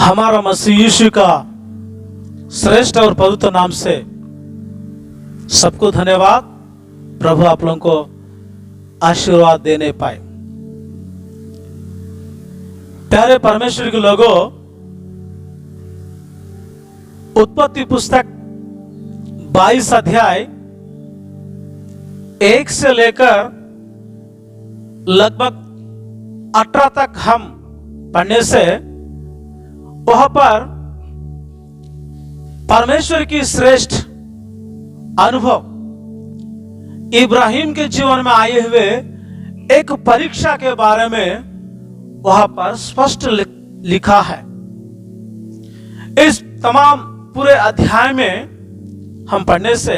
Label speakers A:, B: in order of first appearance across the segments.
A: हमारा मसीह यीशु का श्रेष्ठ और पवित्र नाम से सबको धन्यवाद। प्रभु आप लोगों को आशीर्वाद देने पाए। प्यारे परमेश्वर के लोगों, उत्पत्ति पुस्तक 22 अध्याय 1 से लेकर लगभग 18 तक हम पढ़ने से वहां पर परमेश्वर की श्रेष्ठ अनुभव इब्राहिम के जीवन में आए हुए एक परीक्षा के बारे में वहां पर स्पष्ट लिखा है। इस तमाम पूरे अध्याय में हम पढ़ने से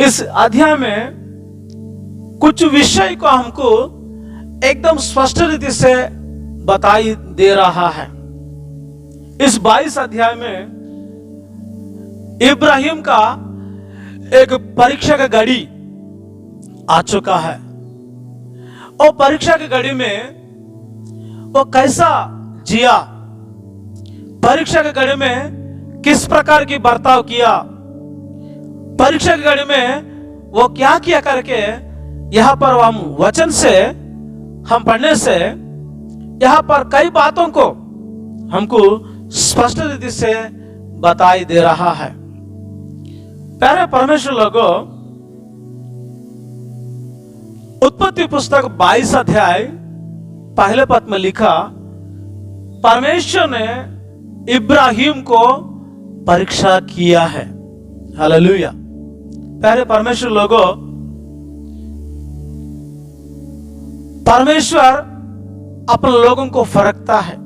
A: इस अध्याय में कुछ विषय को हमको एकदम स्पष्ट रीति से बताई दे रहा है। इस 22 अध्याय में इब्राहिम का एक परीक्षा का घड़ी आ चुका है और परीक्षा की घड़ी में वो कैसा जिया, परीक्षा की घड़ी में किस प्रकार की बर्ताव किया, परीक्षा की घड़ी में वो क्या किया करके यहां पर हम वचन से हम पढ़ने से यहां पर कई बातों को हमको स्पष्ट रीति से बताई दे रहा है। प्यारे परमेश्वर लोगों, उत्पत्ति पुस्तक 22 अध्याय पहले पद में लिखा, परमेश्वर ने इब्राहिम को परीक्षा किया है। हालेलुया। प्यारे परमेश्वर लोगों, परमेश्वर अपने लोगों को फरकता है,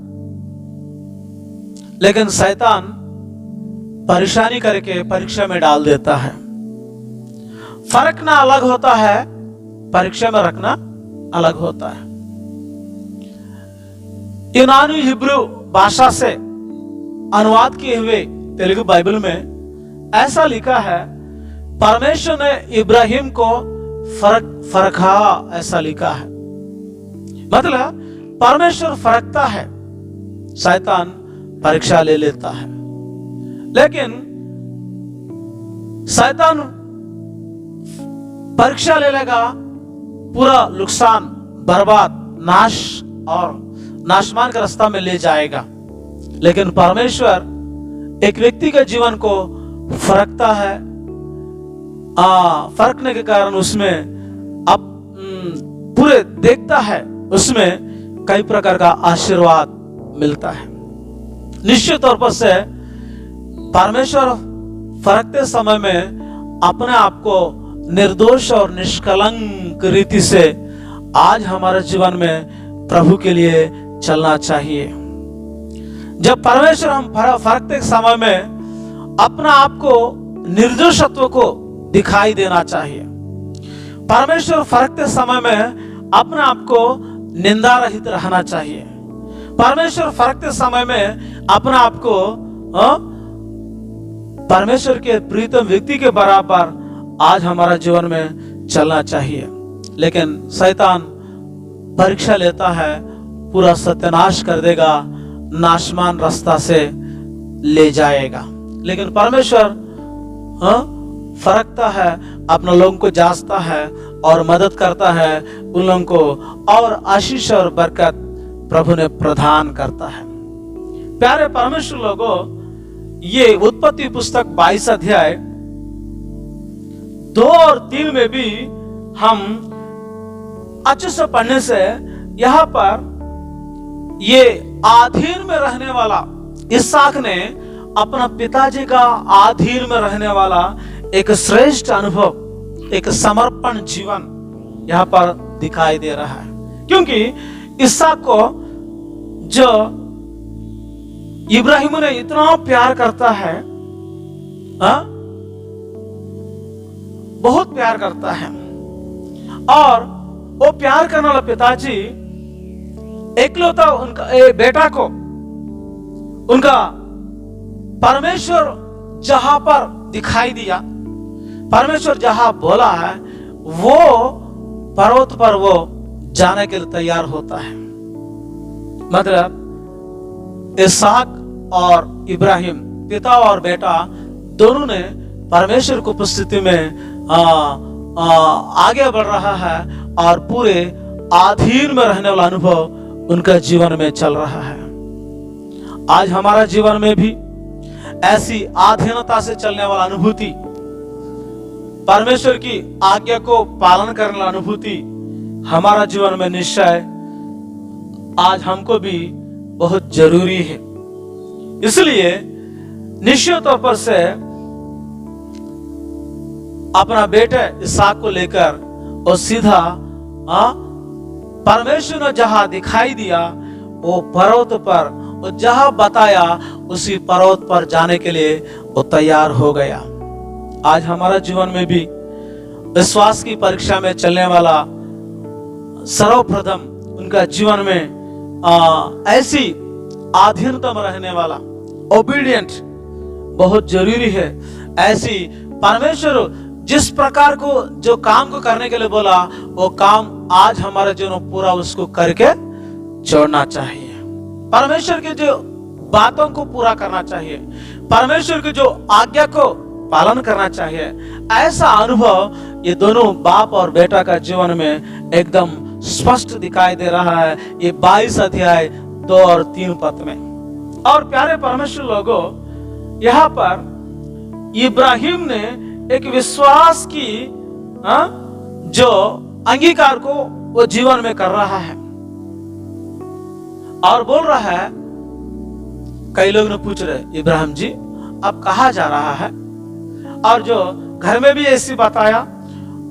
A: लेकिन शैतान परेशानी करके परीक्षा में डाल देता है। फरकना अलग होता है, परीक्षा में रखना अलग होता है। यूनानी हिब्रू भाषा से अनुवाद किए हुए तेलुगु बाइबल में ऐसा लिखा है, परमेश्वर ने इब्राहिम को फरका, ऐसा लिखा है। मतलब परमेश्वर फरकता है, शैतान परीक्षा ले लेता है। लेकिन शैतान परीक्षा ले लेगा, पूरा नुकसान, बर्बाद, नाश और नाशमान का रास्ता में ले जाएगा। लेकिन परमेश्वर एक व्यक्ति के जीवन को फरकता है। फरकने के कारण उसमें अब पूरे देखता है, उसमें कई प्रकार का आशीर्वाद मिलता है। निश्चित तौर पर से परमेश्वर फरकते समय में अपने आप को निर्दोष और निष्कलंक रीति से आज हमारे जीवन में प्रभु के लिए चलना चाहिए। जब परमेश्वर हम फरकते समय में अपना आप को निर्दोषत्व को दिखाई देना चाहिए। परमेश्वर फरकते समय में अपने आप को निंदा रहित रहना चाहिए। परमेश्वर फरकते समय में अपने आप को परमेश्वर के प्रीतम व्यक्ति के बराबर आज हमारा जीवन में चलना चाहिए। लेकिन शैतान परीक्षा लेता है, पूरा सत्यानाश कर देगा, नाशमान रास्ता से ले जाएगा। लेकिन परमेश्वर फरकता है, अपने लोगों को जांचता है और मदद करता है उन लोगों को, और आशीष और बरकत प्रभु ने प्रदान करता है। प्यारे परमेश्वर लोगों, ये उत्पत्ति पुस्तक 22 अध्याय 2 और 3 में भी हम अच्छे से पढ़ने से यहां पर ये आधीन में रहने वाला इसहाक ने अपना पिताजी का आधीन में रहने वाला एक श्रेष्ठ अनुभव, एक समर्पण जीवन यहां पर दिखाई दे रहा है। क्योंकि इसहाक को जो इब्राहिम ने इतना प्यार करता है, बहुत प्यार करता है, और वो प्यार करने वाला पिताजी एकलौता उनका बेटा को उनका परमेश्वर जहां पर दिखाई दिया, परमेश्वर जहां बोला है, वो पर्वत पर वो जाने के लिए तैयार होता है। मतलब इसहाक और इब्राहिम, पिता और बेटा दोनों ने परमेश्वर की उपस्थिति में आगे बढ़ रहा है और पूरे अधीन में रहने वाला अनुभव उनका जीवन में चल रहा है। आज हमारा जीवन में भी ऐसी अधीनता से चलने वाला अनुभूति, परमेश्वर की आज्ञा को पालन करने वाला अनुभूति हमारा जीवन में निश्चय आज हमको भी बहुत जरूरी है। इसलिए निश्चित तौर पर से अपना बेटे इसहाक को लेकर और सीधा परमेश्वर ने जहां दिखाई दिया वो पर्वत पर, वो जहां बताया उसी पर्वत पर जाने के लिए वो तैयार हो गया। आज हमारा जीवन में भी विश्वास की परीक्षा में चलने वाला सर्वप्रथम उनका जीवन में ऐसी अधीनता में रहने वाला ओबीडियंट बहुत जरूरी है। ऐसी परमेश्वर जिस प्रकार को जो काम को करने के लिए बोला वो काम आज हमारे जीवन में पूरा उसको करके छोड़ना चाहिए। परमेश्वर के जो बातों को पूरा करना चाहिए, परमेश्वर की जो आज्ञा को पालन करना चाहिए। ऐसा अनुभव ये दोनों बाप और बेटा का जीवन में एकदम स्पष्ट दिखाई दे रहा है ये 22 अध्याय 2 और 3 पद में। और प्यारे परमेश्वर लोगों, यहाँ पर इब्राहिम ने एक विश्वास की जो अंगीकार को वो जीवन में कर रहा है और बोल रहा है। कई लोग ने पूछ रहे, इब्राहिम जी अब कहाँ जा रहा है? और जो घर में भी ऐसी बताया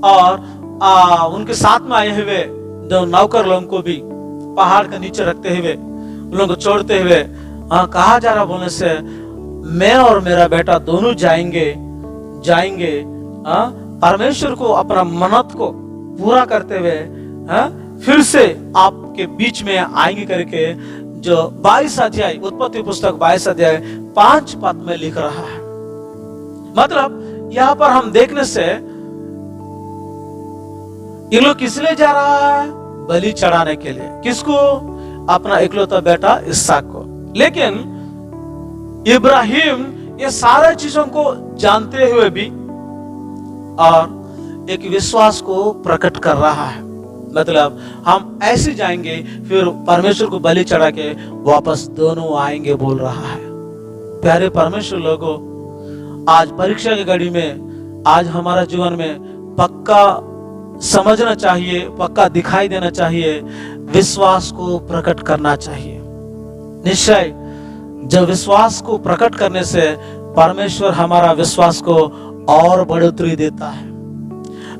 A: और उनके साथ में आए हुए जो नौकर लोगों को भी पहाड़ के नीचे रखते हुए उन लोगों को छोड़ते हुए कहाँ जा रहा बोलने से मैं और मेरा बेटा दोनों जाएंगे परमेश्वर को अपना मन्नत को पूरा करते हुए फिर से आपके बीच में आएंगे करके जो 22 अध्याय उत्पत्ति पुस्तक 22 अध्याय 5 पद में लिख रहा है। मतलब यहाँ पर हम देखने से ये लोग किस लिए जा रहा है? बलि चढ़ाने के लिए। किसको? अपना इकलौता बेटा इसहाक को। लेकिन इब्राहिम ये सारे चीजों को जानते हुए भी और एक विश्वास को प्रकट कर रहा है। मतलब हम ऐसे जाएंगे फिर परमेश्वर को बलि चढ़ा के वापस दोनों आएंगे बोल रहा है। प्यारे परमेश्वर लोगों, आज परीक्षा की घड़ी में आज हमारा जीवन में पक्का समझना चाहिए, पक्का दिखाई देना चाहिए, विश्वास को प्रकट करना चाहिए। निश्चय जब विश्वास को प्रकट करने से परमेश्वर हमारा विश्वास को और बढ़ोतरी देता है,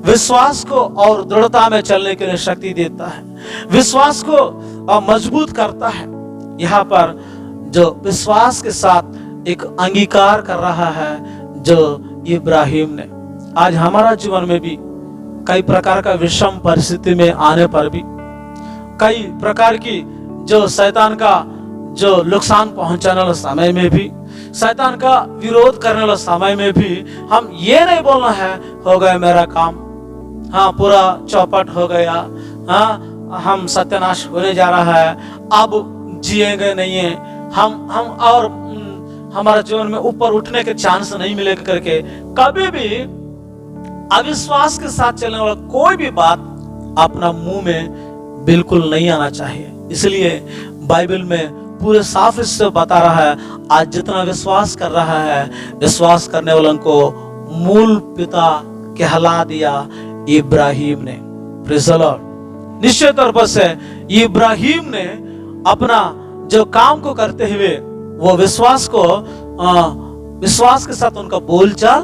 A: विश्वास को और दृढ़ता में चलने के लिए शक्ति देता है, विश्वास को मजबूत करता है। यहाँ पर जो विश्वास के साथ एक अंगीकार कर रहा है जो इब्राहिम ने, आज हमारा जीवन में भी कई प्रकार का विषम परिस्थिति में आने पर भी, कई प्रकार की जो शैतान का जो नुकसान पहुंचाने वाला समय में भी, शैतान का विरोध करने वाला समय में भी हम ये नहीं बोलना है हो गया मेरा काम, हाँ पूरा चौपट हो गया, हाँ हम सत्यानाश होने जा रहा है, अब जिएंगे नहीं है हम और हमारा जीवन में ऊपर उठने के चांस नहीं मिलेगा करके कभी भी अविश्वास के साथ चलने वाला कोई भी बात अपना मुंह में बिल्कुल नहीं आना चाहिए। इसलिए बाइबल में पूरे साफ से बता रहा है आज जितना विश्वास कर रहा है, विश्वास करने वालों को मूल पिता कहला दिया इब्राहिम ने। Praise the Lord. निश्चित तौर पर से इब्राहिम ने अपना जो काम को करते हुए वो विश्वास के साथ उनका बोलचाल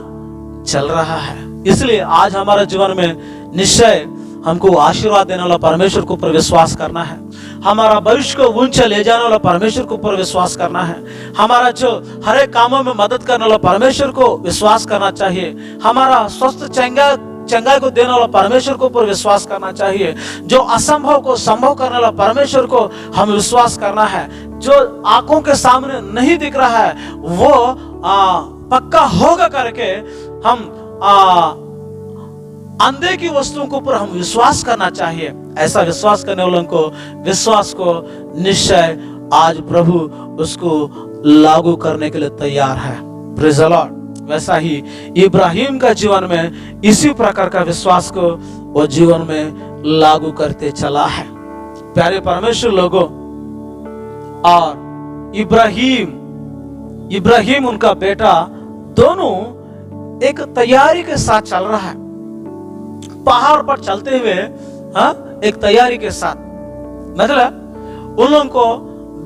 A: चल रहा है। इसलिए आज हमारा जीवन में निश्चय हमको आशीर्वाद देने वाला परमेश्वर के ऊपर विश्वास करना है, हमारा भविष्य को ऊंचा ले जाने वाला परमेश्वर के ऊपर विश्वास करना है, हमारा जो हर एक कामों में मदद करने वाला परमेश्वर को विश्वास करना चाहिए, हमारा स्वस्थ चंगाई को देने वाला परमेश्वर के ऊपर विश्वास करना चाहिए, जो असंभव को संभव करने वाला परमेश्वर को हम विश्वास करना है, जो आंखों के सामने नहीं दिख रहा है वो पक्का होगा करके हम अंधे की वस्तुओं के ऊपर हम विश्वास करना चाहिए। ऐसा विश्वास करने वालों को विश्वास को निश्चय आज प्रभु उसको लागू करने के लिए तैयार है। Praise the Lord. वैसा ही इब्राहिम का जीवन में इसी प्रकार का विश्वास को वो जीवन में लागू करते चला है। प्यारे परमेश्वर लोगों, और इब्राहिम उनका बेटा दोनों एक तैयारी के साथ चल रहा है। पहाड़ पर चलते हुए एक तैयारी के साथ, मतलब उन लोगों को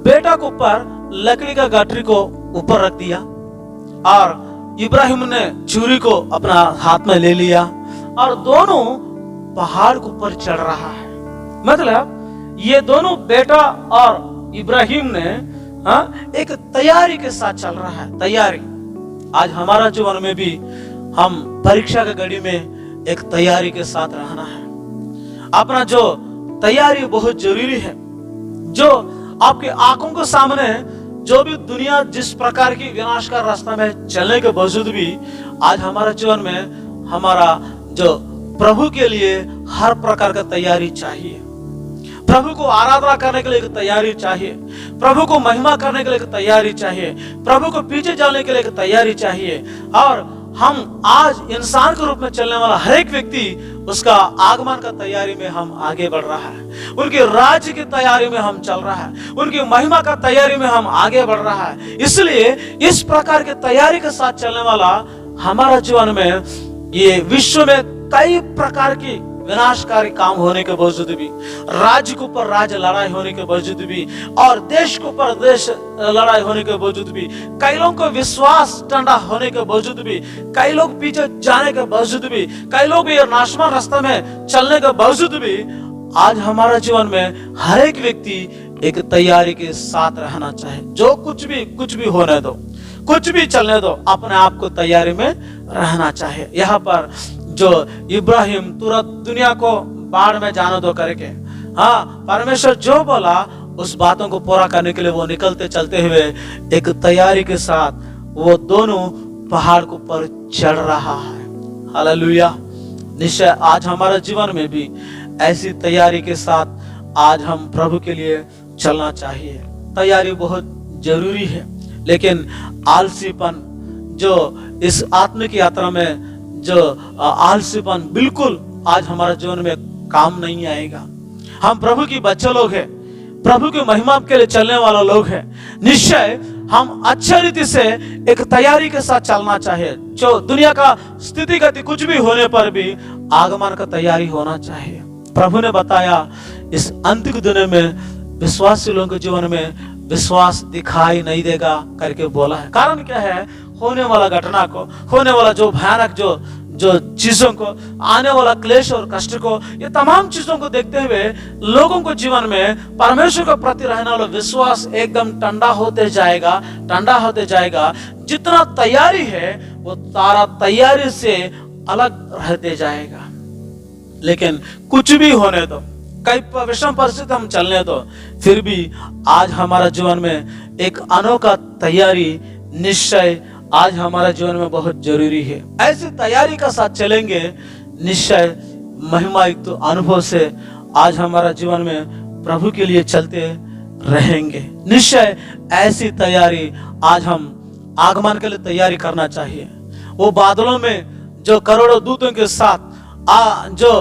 A: बेटा के ऊपर लकड़ी का गठरी को ऊपर रख दिया और इब्राहिम ने छुरी को अपना हाथ में ले लिया और दोनों पहाड़ के ऊपर चढ़ रहा है। मतलब ये दोनों बेटा और इब्राहिम ने एक तैयारी के साथ चल रहा है। तैयारी आज हमारा जीवन में भी हम परीक्षा के घड़ी में एक तैयारी के साथ रहना है। अपना जो तैयारी बहुत जरूरी है। जो आपके आंखों के सामने जो भी दुनिया जिस प्रकार की विनाश का रास्ता में चलने के बावजूद भी आज हमारे जीवन में हमारा जो प्रभु के लिए हर प्रकार का तैयारी चाहिए। प्रभु को आराधना करने के लिए एक तैयारी चाहिए, प्रभु को महिमा करने के लिए एक तैयारी चाहिए, प्रभु को पीछे जाने के लिए एक तैयारी चाहिए। और हम आज इंसान के रूप में चलने वाला हर एक व्यक्ति उसका आगमन का तैयारी में हम आगे बढ़ रहा है, उनके राज्य की तैयारी में हम चल रहा है, उनकी महिमा का तैयारी में हम आगे बढ़ रहा है। इसलिए इस प्रकार की तैयारी के साथ चलने वाला हमारा जीवन में ये विश्व में कई प्रकार की विनाशकारी काम होने के बावजूद भी, राज्य के ऊपर राज्य लड़ाई होने के बावजूद भी और देश के ऊपर देश लड़ाई होने के बावजूद भी, कई लोगों को विश्वास ठंडा होने के बावजूद भी, कई लोग पीछे जाने के बावजूद भी, कई लोग ये नाशवान रास्ते में चलने के बावजूद भी आज हमारा जीवन में हर एक व्यक्ति एक तैयारी के साथ रहना चाहे। जो कुछ भी होने दो, कुछ भी चलने दो, अपने आप को तैयारी में रहना चाहिए। यहाँ पर जो इब्राहिम तुरंत दुनिया को बाढ़ में जाने दो करके, परमेश्वर जो बोला उस बातों को पूरा करने के लिए वो निकलते चलते हुए एक तैयारी के साथ वो दोनों पहाड़ के ऊपर चढ़ रहा है। हालेलुया। निश्चय आज हमारे जीवन में भी ऐसी तैयारी के साथ आज हम प्रभु के लिए चलना चाहिए। तैयारी बहुत जरूरी है, लेकिन आलसीपन जो इस आत्मिक यात्रा में जो आलसीपन बिल्कुल आज हमारे जीवन में काम नहीं आएगा। हम प्रभु की बच्चे लोग हैं, प्रभु की महिमा के लिए चलने वाला लोग हैं। निश्चय हम अच्छे रीति से एक तैयारी के साथ चलना चाहिए। जो दुनिया का स्थिति गति कुछ भी होने पर भी आगमन का तैयारी होना चाहिए। प्रभु ने बताया इस अंतिम दिन में विश्वासी लोगों के जीवन में विश्वास दिखाई नहीं देगा करके बोला है। कारण क्या है? होने वाला घटना को, होने वाला जो भयानक जो चीजों को, आने वाला क्लेश और कष्ट को, ये तमाम चीजों को देखते हुए लोगों को जीवन में परमेश्वर के प्रति रहने वाला विश्वास एकदम ठंडा होते जाएगा। जितना तैयारी है वो सारा तैयारी से अलग रहते जाएगा। लेकिन कुछ भी होने दो, कई विषम परिस्थिति हम चलने दो, फिर भी आज हमारा जीवन में एक अनोखा तैयारी निश्चय आज हमारे जीवन में बहुत जरूरी है। ऐसी तैयारी का साथ चलेंगे, निश्चय महिमा युक्त अनुभव से आज हमारा जीवन में प्रभु के लिए चलते रहेंगे। निश्चय ऐसी तैयारी आज हम आगमन के लिए तैयारी करना चाहिए। वो बादलों में जो करोड़ों दूतों के साथ जो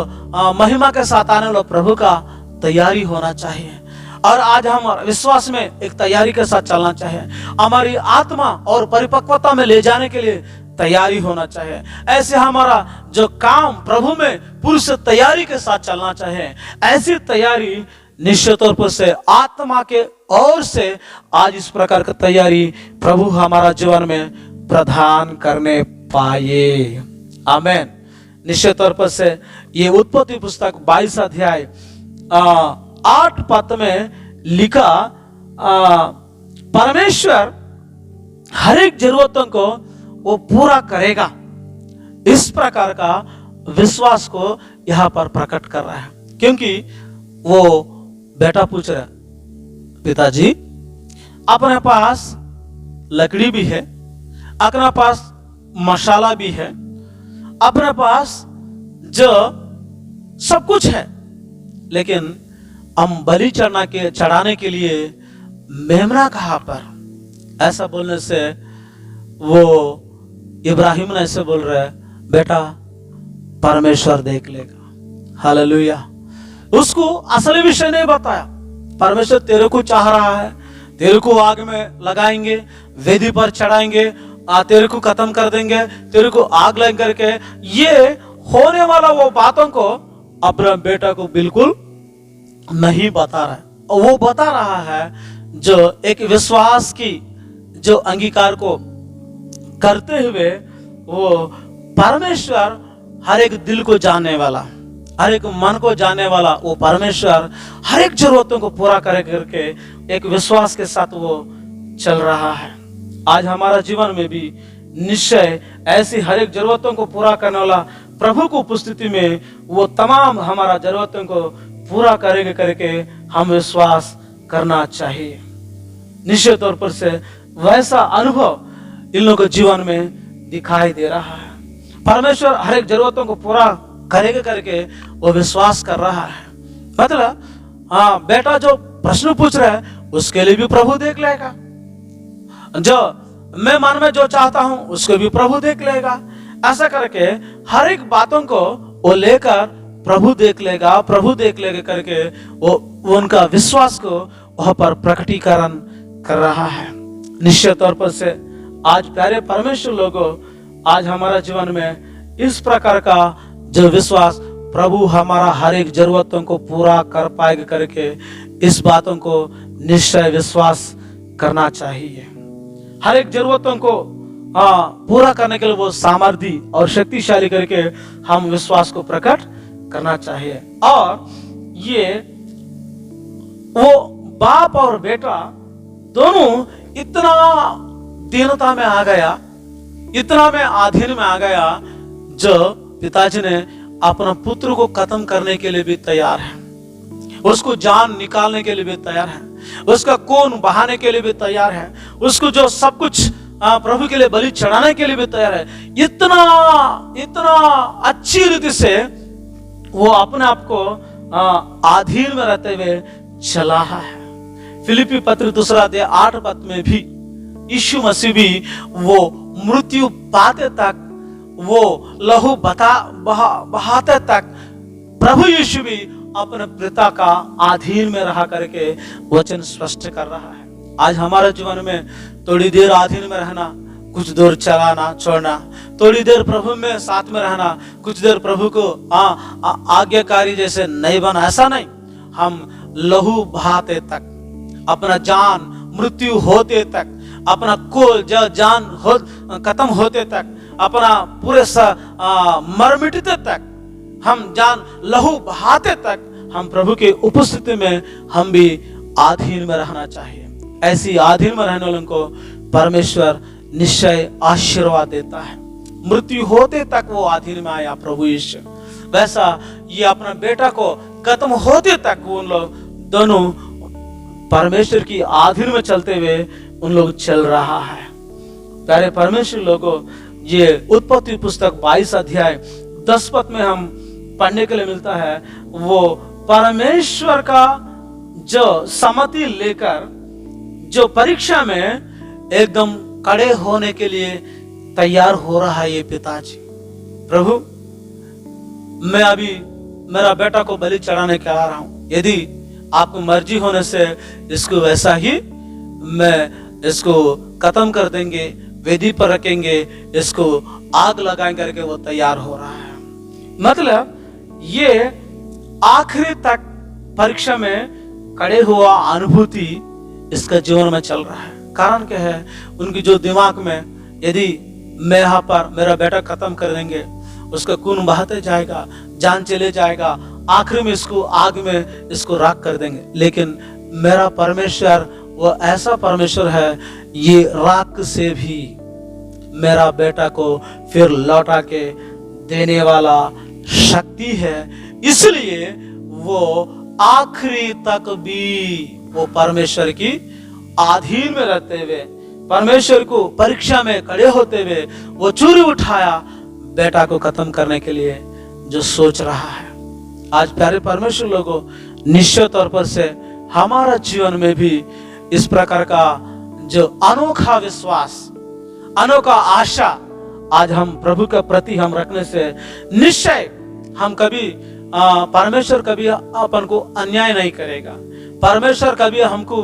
A: महिमा के साथ आने वाला प्रभु का तैयारी होना चाहिए। और आज हम विश्वास में एक तैयारी के साथ चलना चाहिए। हमारी आत्मा और परिपक्वता में ले जाने के लिए तैयारी होना चाहिए। ऐसे हमारा जो काम प्रभु में पूरी से तैयारी के साथ चलना चाहिए। ऐसी तैयारी निश्चित तौर पर से आत्मा के ओर से आज इस प्रकार की तैयारी प्रभु हमारा जीवन में प्रदान करने पाए। आमेन। निश्चित तौर पर से ये उत्पत्ति पुस्तक 22 अध्याय 8 पद में लिखा, परमेश्वर हर एक जरूरतों को वो पूरा करेगा। इस प्रकार का विश्वास को यहाँ पर प्रकट कर रहा है। क्योंकि वो बेटा पूछ रहा, पिताजी अपने पास लकड़ी भी है, अपने पास मसाला भी है, अपने पास जो सब कुछ है, लेकिन हम बलि चढ़ाने के लिए मेमना कहां पर? ऐसा बोलने से वो इब्राहिम ने ऐसे बोल रहे, बेटा परमेश्वर देख लेगा। हालेलुया। उसको असली विषय नहीं बताया। परमेश्वर तेरे को चाह रहा है, तेरे को आग में लगाएंगे, वेदी पर चढ़ाएंगे, तेरे को खत्म कर देंगे, तेरे को आग लग करके, ये होने वाला वो बातों को अपने बेटा को बिल्कुल नहीं बता रहा है। वो बता रहा है जो एक विश्वास की जो अंगीकार को करते हुए वो परमेश्वर हर एक दिल को जानने वाला, हर एक मन को जानने वाला वो परमेश्वर हर एक जरूरतों को पूरा करे करके एक विश्वास के साथ वो चल रहा है। आज हमारा जीवन में भी निश्चय ऐसी हर एक जरूरतों को पूरा करने वाला प्रभु की उपस्थिति में वो तमाम हमारा जरूरतों को पूरा करेंगे करके हम विश्वास करना चाहिए। निश्चित तौर पर से वैसा अनुभव इन लोगों के जीवन में दिखाई दे रहा है। परमेश्वर हर एक जरूरतों को पूरा करेगा करके वो विश्वास कर रहा है। मतलब बेटा जो प्रश्न पूछ रहा है उसके लिए भी प्रभु देख लेगा, जो मैं मन में जो चाहता हूं उसको भी प्रभु देख लेगा। ऐसा करके हर एक बातों को वो लेकर प्रभु देख लेगा, प्रभु देख लेगा करके वो उनका विश्वास को वहां पर प्रकटीकरण कर रहा है। निश्चित तौर पर से आज प्यारे परमेश्वर लोगों, आज हमारा जीवन में इस प्रकार का जो विश्वास प्रभु हमारा हर एक जरूरतों को पूरा कर पाएगा करके इस बातों को निश्चय विश्वास करना चाहिए। हर एक जरूरतों को पूरा करने के लिए वो सामर्थ्य और शक्तिशाली करके हम विश्वास को प्रकट करना चाहिए। और ये वो बाप और बेटा दोनों इतना दीनता में आ गया, इतना में अधीन में आ गया, जो पिताजी ने अपना पुत्र को खत्म करने के लिए भी तैयार है, उसको जान निकालने के लिए भी तैयार है, उसका खून बहाने के लिए भी तैयार है, उसको जो सब कुछ प्रभु के लिए बलि चढ़ाने के लिए भी तैयार है। इतना इतना अच्छी रीति से वो अपने आप को अधीन में रहते हुए चला है। फिलिपी पत्र 2:8 में भी यीशु मसीह भी वो मृत्यु पाते तक, वो लहू बहाते तक प्रभु यीशु भी अपने पिता का अधीन में रहा करके वचन स्पष्ट कर रहा है। आज हमारे जीवन में थोड़ी देर अधीन में रहना, कुछ दूर चलाना छोड़ना, थोड़ी देर प्रभु में साथ में रहना, कुछ देर प्रभु को आज्ञाकारी जैसे नहीं बना, ऐसा नहीं। हम लहू बहाते तक, अपना जान मृत्यु होते तक, अपना कुल जान खत्म होते तक, अपना पूरे मर मिटते तक, हम जान लहू बहाते तक हम प्रभु के उपस्थिति में हम भी अधीन में रहना चाहिए। ऐसी अधीन में रहने वालों को परमेश्वर निश्चय आशीर्वाद देता है। मृत्यु होते तक वो अधीन में आया प्रभु यीशु, वैसा ये अपना बेटा को खत्म होते तक वो उन लोग दोनों परमेश्वर की अधीन में चलते हुए उन लोग चल रहा है। प्यारे परमेश्वर लोगों, ये उत्पत्ति पुस्तक 22:10 पद में हम पढ़ने के लिए मिलता है, वो परमेश्वर का जो सम्मति लेकर जो परीक्षा में एकदम खड़े होने के लिए तैयार हो रहा है ये पिताजी। प्रभु, मैं अभी मेरा बेटा को बलि चढ़ाने के आ रहा हूं, यदि आपको मर्जी होने से इसको वैसा ही मैं इसको खत्म कर देंगे, वेदी पर रखेंगे, इसको आग लगाएंगे करके वो तैयार हो रहा है। मतलब ये आखिरी तक परीक्षा में खड़े हुआ अनुभूति इसका जीवन में चल रहा है। कारण क्या है? उनकी जो दिमाग में यदि मैं यहाँ पर मेरा बेटा खत्म कर देंगे, उसका खून बहाते जाएगा, जान चले जाएगा, आखिर में इसको आग में इसको राख कर देंगे। लेकिन मेरा परमेश्वर वो ऐसा परमेश्वर है, ये राख से भी मेरा बेटा को फिर लौटा के देने वाला शक्ति है। इसलिए वो आखिरी तक भी वो परमेश्वर की अधीन में रहते हुए, परमेश्वर को परीक्षा में खड़े होते हुए वो चूरी उठाया बेटा को खत्म करने के लिए जो सोच रहा है। आज प्यारे परमेश्वर लोगों, निश्चित तौर पर से हमारा जीवन में भी इस प्रकार का जो अनोखा विश्वास, अनोखा आशा आज हम प्रभु के प्रति हम रखने से निश्चय हम कभी परमेश्वर कभी अपन को अन्याय नहीं करेगा। परमेश्वर कभी हमको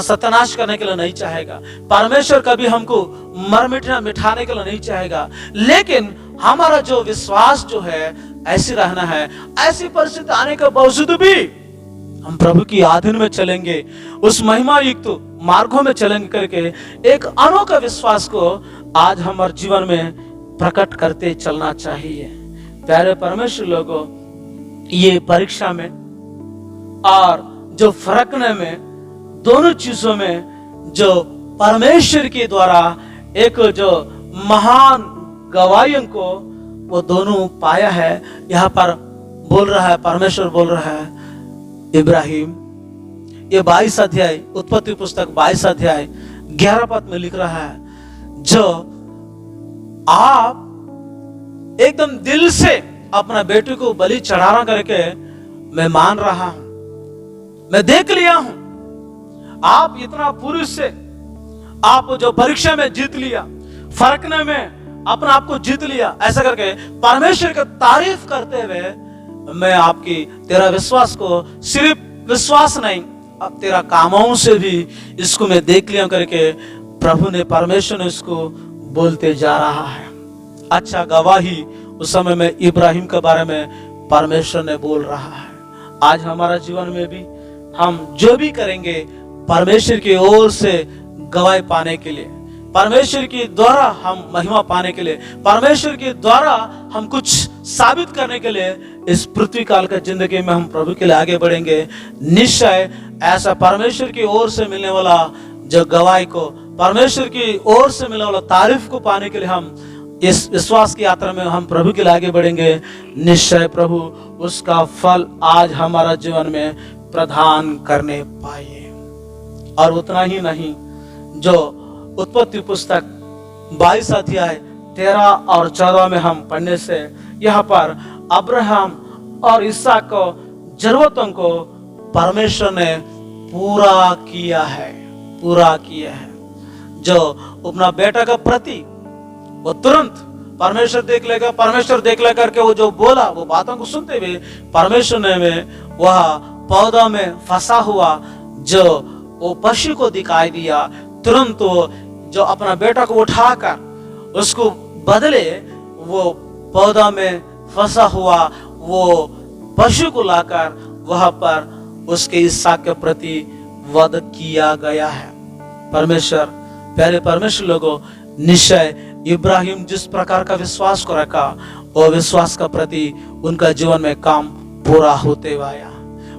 A: सत्यानाश करने के लिए नहीं चाहेगा। परमेश्वर कभी हमको मर मिठाने के लिए नहीं चाहेगा। लेकिन हमारा जो विश्वास जो है ऐसी रहना है, ऐसी परिस्थिति आने के बावजूद भी हम प्रभु की आधीन में चलेंगे, उस महिमा युक्त मार्गों में चलेंगे करके एक अनोखा विश्वास को आज हमारे जीवन में प्रकट करते चलना चाहिए। प्यारे परमेश्वर लोगों, ये परीक्षा में और जो फरकने में, दोनों चीजों में जो परमेश्वर के द्वारा एक जो महान गवाहियों को वो दोनों पाया है। यहाँ पर बोल रहा है, परमेश्वर बोल रहा है इब्राहिम, ये 22 अध्याय, उत्पत्ति पुस्तक 22 अध्याय 11 पद में लिख रहा है, जो आप एकदम दिल से अपना बेटे को बलि चढ़ाना करके मैं मान रहा हूं, मैं देख लिया हूं, आप इतना पुरुष से आप जो परीक्षा में जीत लिया, फरकने में अपना आप को जीत लिया, ऐसा करके परमेश्वर की तारीफ करते हुए मैं आपकी तेरा विश्वास को, सिर्फ विश्वास नहीं, अब तेरा कामों से भी इसको मैं देख लिया करके प्रभु ने, परमेश्वर ने इसको बोलते जा रहा है। अच्छा गवाही उस समय में इब्राहिम के बारे में परमेश्वर ने बोल रहा है। आज हमारा जीवन में भी हम जो भी करेंगे परमेश्वर की ओर से गवाही पाने के लिए, परमेश्वर के द्वारा हम महिमा पाने के लिए, परमेश्वर के द्वारा हम कुछ साबित करने के लिए इस पृथ्वी काल का जिंदगी में हम प्रभु के लिए आगे बढ़ेंगे। निश्चय ऐसा परमेश्वर की ओर से मिलने वाला जो गवाही को, परमेश्वर की ओर से मिलने वाला तारीफ को पाने के लिए हम इस विश्वास की यात्रा में हम प्रभु के लिए आगे बढ़ेंगे। निश्चय प्रभु उसका फल आज हमारा जीवन में प्रदान करने पाए। और उतना ही नहीं, जो उत्पत्ति पुस्तक 22 अध्याय 13 और 14 में हम पढ़ने से यहाँ पर अब्राहम और इसहाक को जरूरतों को परमेश्वर ने पूरा किया है, पूरा किया है। जो अपना बेटा का प्रति वो तुरंत परमेश्वर देख ले करके वो जो बोला, वो बातों को सुनते हुए परमेश्वर ने में वह पौधा में फंसा हुआ जो वो पशु को दिखाई दिया, तुरंत वो जो अपना बेटा को उठाकर उसको बदले वो पौधा में फंसा हुआ वो पशु को लाकर वहां पर उसके इसहाक के प्रति वध किया गया है। परमेश्वर, प्यारे परमेश्वर लोगों, निश्चय इब्राहिम जिस प्रकार का विश्वास को रखा, वो विश्वास का प्रति उनका जीवन में काम पूरा होते हुए आया।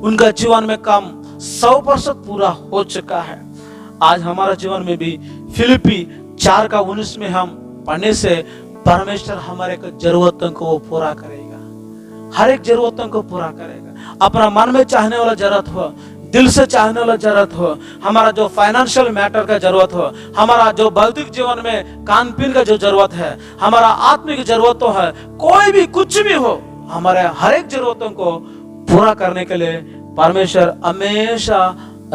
A: उनका जीवन में काम 100% पूरा हो चुका है। आज हमारा जीवन में भी फिलिपी 4:19 में हम पढ़ने से परमेश्वर हमारे जरूरतों को वो पूरा करेगा, हर एक जरूरतों को पूरा करेगा। अपना मन में चाहने वाला जरूरत हो, दिल से चाहने वाला जरूरत हो, हमारा जो फाइनेंशियल मैटर का जरूरत हो, हमारा जो भौतिक जीवन में खान पीन का जो जरूरत है, हमारा आत्मिक जरूरत तो है, कोई भी कुछ भी हो, हमारे हर एक जरूरतों को पूरा करने के लिए परमेश्वर हमेशा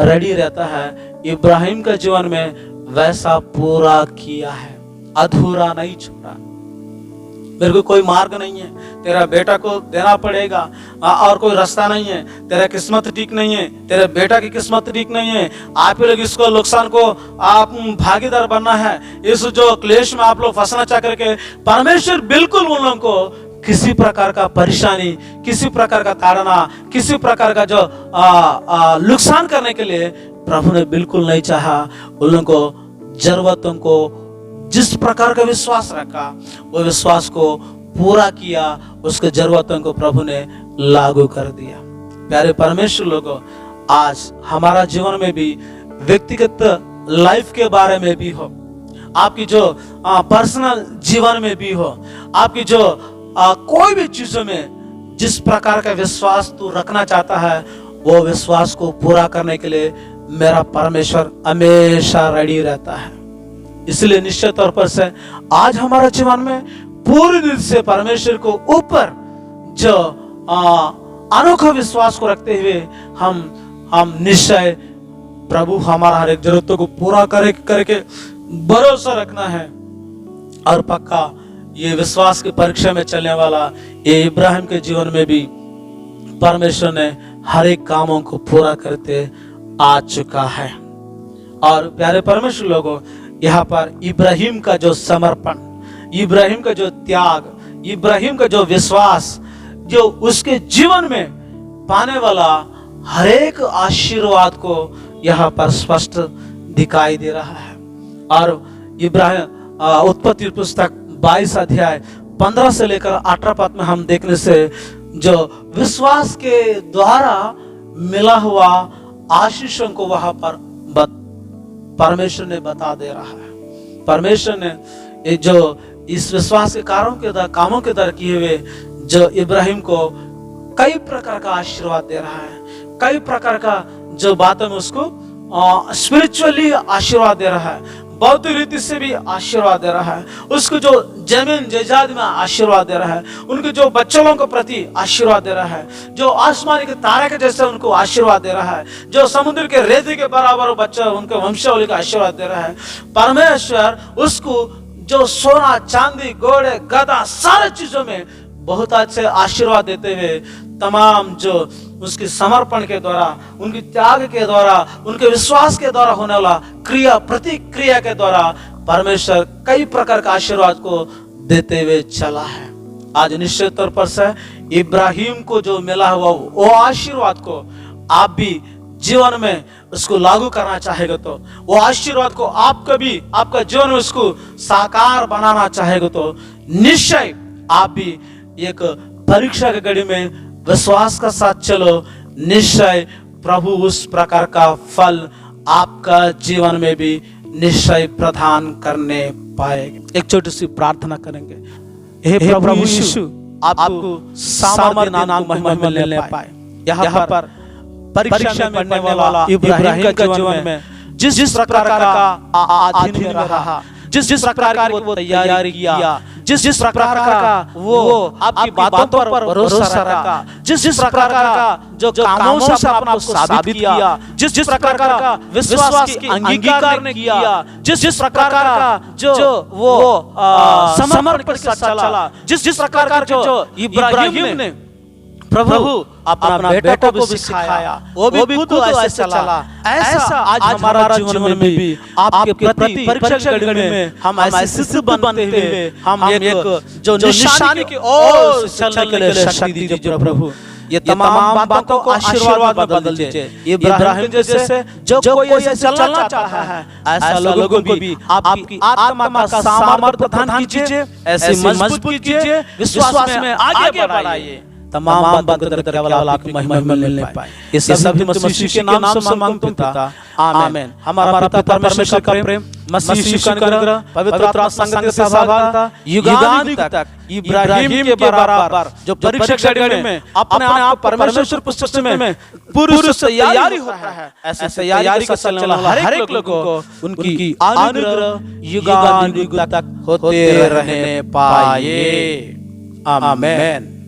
A: रेडी रहता है। इब्राहिम का जीवन में वैसा पूरा किया है, अधूरा नहीं छोड़ा। मेरे को कोई मार्ग नहीं है, तेरा बेटा को देना पड़ेगा, और कोई रास्ता नहीं है, तेरा किस्मत ठीक नहीं है, तेरे बेटा की किस्मत ठीक नहीं है, आप लोग इसको नुकसान को आप भागीदार बनना है, इस जो क्लेश में आप लोग फंसना चाह करके परमेश्वर बिल्कुल उन लोगों को किसी प्रकार का परेशानी, किसी प्रकार का ताड़ना, किसी प्रकार का जो नुकसान करने के लिए प्रभु ने बिल्कुल नहीं चाहा। उन लोगों को जरूरतों को जिस प्रकार का विश्वास रखा, वो विश्वास को पूरा किया, उसके जरूरतों को प्रभु ने लागू कर दिया। प्यारे परमेश्वर लोगों, आज हमारा जीवन में भी व्यक्तिगत लाइफ के बारे में भी हो, आपकी जो पर्सनल जीवन में भी हो, आपकी जो कोई भी चीजों में जिस प्रकार का विश्वास तू रखना चाहता है, वो विश्वास को पूरा करने के लिए मेरा परमेश्वर हमेशा रेडी रहता है। इसलिए निश्चित तौर पर से आज हमारा जीवन में पूरी दिल से परमेश्वर को ऊपर जो अनोखा विश्वास को रखते हुए हम निश्चय प्रभु हमारा हर एक जरूरतों को पूरा करके भरोसा रखना है। और पक्का ये विश्वास की परीक्षा में चलने वाला ये इब्राहिम के जीवन में भी परमेश्वर ने हर एक कामों को पूरा करते आ चुका है। और प्यारे परमेश्वर लोगों, यहाँ पर इब्राहिम का जो समर्पण, इब्राहिम का जो त्याग, इब्राहिम का जो विश्वास, जो उसके जीवन में पाने वाला हर एक आशीर्वाद को यहाँ पर स्पष्ट दिखाई दे रहा है। और इब्राहिम उत्पत्ति पुस्तक 22 अध्याय 15 से लेकर 18 पद में हम देखने से जो विश्वास के द्वारा मिला हुआ आशीषों को वहां पर परमेश्वर ने बता दे रहा है। परमेश्वर ने जो इस विश्वास के कामों के द्वारा किए हुए जो इब्राहिम को कई प्रकार का आशीर्वाद दे रहा है, कई प्रकार का जो बातों में उसको स्पिरिचुअली आशीर्वाद दे रहा है, भौतिक रीति से भी आशीर्वाद दे रहा है, उसको जो जमीन जायदाद में आशीर्वाद दे रहा है, उनके जो बच्चों के प्रति आशीर्वाद दे रहा है, जो आसमानी के तारे के जैसे उनको आशीर्वाद दे रहा है, जो समुद्र के रेती के बराबर बच्चा उनके वंशावली का आशीर्वाद दे रहा है। परमेश्वर उसको जो सोना चांदी घोड़े गधा सारे चीजों में बहुत अच्छे आशीर्वाद देते हुए तमाम जो उसके समर्पण के द्वारा, उनके त्याग के द्वारा, उनके विश्वास के द्वारा होने वाला क्रिया प्रतिक्रिया के द्वारा परमेश्वर कई प्रकार का आशीर्वाद को देते हुए चला है। आज निश्चित तौर पर से इब्राहिम को जो मिला हुआ वो आशीर्वाद को आप भी जीवन में उसको लागू करना चाहेगा तो वो आशीर्वाद को आपका भी आपका जीवन में उसको साकार बनाना चाहेगा तो निश्चय आप भी एक परीक्षा की घड़ी में विश्वास का साथ चलो, निश्चय प्रभु उस प्रकार का फल आपका जीवन में भी निश्चय प्रदान करने पाएगा। एक छोटी सी प्रार्थना करेंगे। हे प्रभु यीशु, आपको सामर्थ्य नाम महिमा मिलने पाए। यहाँ पर परीक्षा में पढ़ने वाला इब्राहिम का जीवन में जिस प्रकार का अधीन में रहा, जिस प्रकार की वो तैयारी किया, जिस प्रकार का वो आपकी बातों पर भरोसा रखा, जिस प्रकार का जो कामों से अपना साबित किया, जिस प्रकार का विश्वास की अंगीकार ने किया, जिस प्रकार का जो वो समर्पण के साथ चला, जिस प्रकार का जो इब्राहिम ने प्रभु अपना बेटा को भी सिखाया, वो भी खुद ऐसे चला। ऐसा आज हमारा जीवन में भी आपके प्रति परीक्षा की घड़ी में हम ऐसे सिद्ध बनते हुए हम एक जो निशानी की ओर चलने के लिए शक्ति दीजिए प्रभु। ये तमाम बातों को आशीर्वाद में बदल दीजिए। इब्राहिम जैसे जो कोई ऐसे चलना चाहता है, ऐसा लोगों को भी आपकी आत्मा का सामर्थ्य प्रदान कीजिए, ऐसे मजबूत कीजिए, विश्वास में आगे बढ़ाइए। तमाम बातों को केवल आपकी महिमा मिलने पाए। ये सभी मसीह के नाम से मांगता हूं पिता, आमीन। हमारा पिता परमेश्वर का प्रेम, मसीह का अनुग्रह, पवित्र आत्मा संगत के सहभागिता युगानुयुग तक इब्राहिम के बराबर जो परीक्षा घड़ी में अपने आप परमेश्वर पुस्तक में पूरी तैयारी होता है, ऐसे तैयारी का चलने वाला हर एक लोगों को उनकी अनुग्रह युगानुयुग तक होते रहने पाए। आमीन।